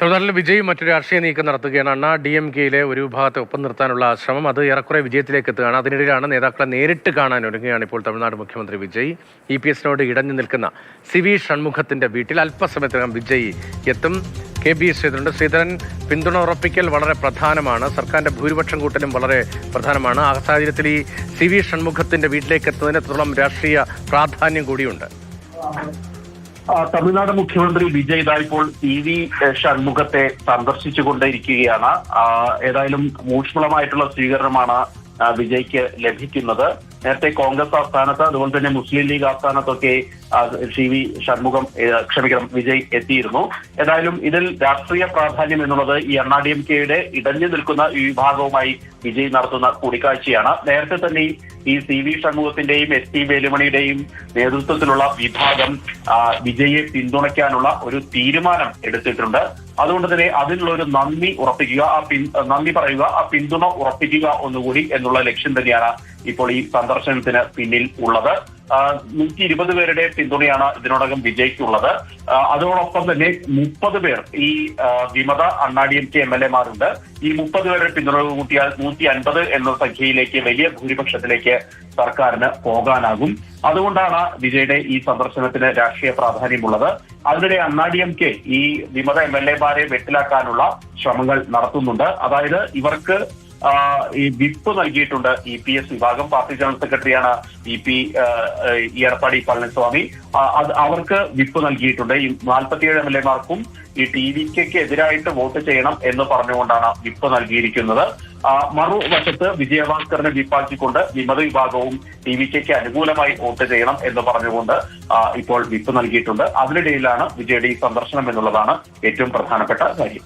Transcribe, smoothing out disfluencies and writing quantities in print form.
തമിഴ്നാട്ടിൽ വിജയ് മറ്റൊരു രാഷ്ട്രീയ നീക്കം നടത്തുകയാണ്. അണ്ണാ DMK-യിലെ ഒരു വിഭാഗത്തെ ഒപ്പം നിർത്താനുള്ള ശ്രമം അത് ഏറെക്കുറെ വിജയത്തിലേക്ക് എത്തുകയാണ്. അതിനിടയിലാണ് നേതാക്കളെ നേരിട്ട് കാണാൻ ഒരുങ്ങുകയാണ് ഇപ്പോൾ തമിഴ്നാട് മുഖ്യമന്ത്രി വിജയ്. EPS-നോട് ഇടഞ്ഞു നിൽക്കുന്ന CV ഷൺമുഖത്തിന്റെ വീട്ടിൽ അല്പസമയത്തിനകം വിജയ് എത്തും. KB ശ്രീധരനുണ്ട്. ശ്രീധരൻ, പിന്തുണ ഉറപ്പിക്കൽ വളരെ പ്രധാനമാണ്, സർക്കാരിന്റെ ഭൂരിപക്ഷം കൂട്ടലും വളരെ പ്രധാനമാണ്. ആ സാഹചര്യത്തിൽ ഈ CV ഷൺമുഖത്തിന്റെ വീട്ടിലേക്ക് എത്തുന്നതിനത്തോളം രാഷ്ട്രീയ പ്രാധാന്യം കൂടിയുണ്ട്. തമിഴ്നാട് മുഖ്യമന്ത്രി വിജയ് ഇപ്പോൾ CV ഷൺമുഖത്തെ സന്ദർശിച്ചുകൊണ്ടിരിക്കുകയാണ്. ഏതായാലും ഊഷ്മളമായിട്ടുള്ള സ്വീകരണമാണ് വിജയ്ക്ക് ലഭിക്കുന്നത്. നേരത്തെ കോൺഗ്രസ് ആസ്ഥാനത്ത്, അതുപോലെ തന്നെ മുസ്ലിം ലീഗ് ആസ്ഥാനത്തൊക്കെ വിജയ് എത്തിയിരുന്നു. ഏതായാലും ഇതിൽ രാഷ്ട്രീയ പ്രാധാന്യം എന്നുള്ളത് ഈ DMK-യുടെ ഇടഞ്ഞു നിൽക്കുന്ന ഈ വിഭാഗവുമായി വിജയ് നടത്തുന്ന കൂടിക്കാഴ്ചയാണ്. നേരത്തെ തന്നെ ഈ CV ഷൺമുഖത്തിന്റെയും SP വേലുമണിയുടെയും നേതൃത്വത്തിലുള്ള വിഭാഗം വിജയെ പിന്തുണയ്ക്കാനുള്ള ഒരു തീരുമാനം എടുത്തിട്ടുണ്ട്. അതുകൊണ്ട് തന്നെ അതിനുള്ള ഒരു നന്ദി ഉറപ്പിക്കുക, നന്ദി പറയുക, ആ പിന്തുണ ഉറപ്പിക്കുക ഒന്നുകൂടി എന്നുള്ള ലക്ഷ്യം തന്നെയാണ് ഇപ്പോൾ ഈ സന്ദർശനത്തിന് പിന്നിൽ ഉള്ളത്. 120 പേരുടെ പിന്തുണയാണ് ഇതിനോടകം വിജയ്ക്കുള്ളത്. അതോടൊപ്പം തന്നെ 30 പേർ ഈ വിമത DMK MLA-മാരുണ്ട്. ഈ 30 പേരുടെ പിന്തുണ കൂട്ടിയാൽ 150 എന്ന സംഖ്യയിലേക്ക്, വലിയ ഭൂരിപക്ഷത്തിലേക്ക് സർക്കാരിന് പോകാനാകും. അതുകൊണ്ടാണ് വിജയുടെ ഈ സന്ദർശനത്തിന് രാഷ്ട്രീയ പ്രാധാന്യമുള്ളത്. അതിനിടെ DMK ഈ വിമത MLA-മാരെ വെട്ടിലാക്കാനുള്ള ശ്രമങ്ങൾ നടത്തുന്നുണ്ട്. അതായത് ഇവർക്ക് ഈ വിപ്പ് നൽകിയിട്ടുണ്ട് EPS വിഭാഗം. പാർട്ടി ജനറൽ സെക്രട്ടറിയാണ് എടപ്പാടി പളനിസ്വാമി. അവർക്ക് വിപ്പ് നൽകിയിട്ടുണ്ട്. ഈ 47 MLA-മാർക്കും ഈ TVK-ക്ക് എതിരായിട്ട് വോട്ട് ചെയ്യണം എന്ന് പറഞ്ഞുകൊണ്ടാണ് വിപ്പ് നൽകിയിരിക്കുന്നത്. മറുവശത്ത് വിജയഭാസ്കറിനെ വിപ്പാക്കിക്കൊണ്ട് വിമത വിഭാഗവും TVK-ക്ക് അനുകൂലമായി വോട്ട് ചെയ്യണം എന്ന് പറഞ്ഞുകൊണ്ട് ഇപ്പോൾ വിപ്പ് നൽകിയിട്ടുണ്ട്. അതിനിടയിലാണ് വിജയുടെ ഈ സന്ദർശനം എന്നുള്ളതാണ് ഏറ്റവും പ്രധാനപ്പെട്ട കാര്യം.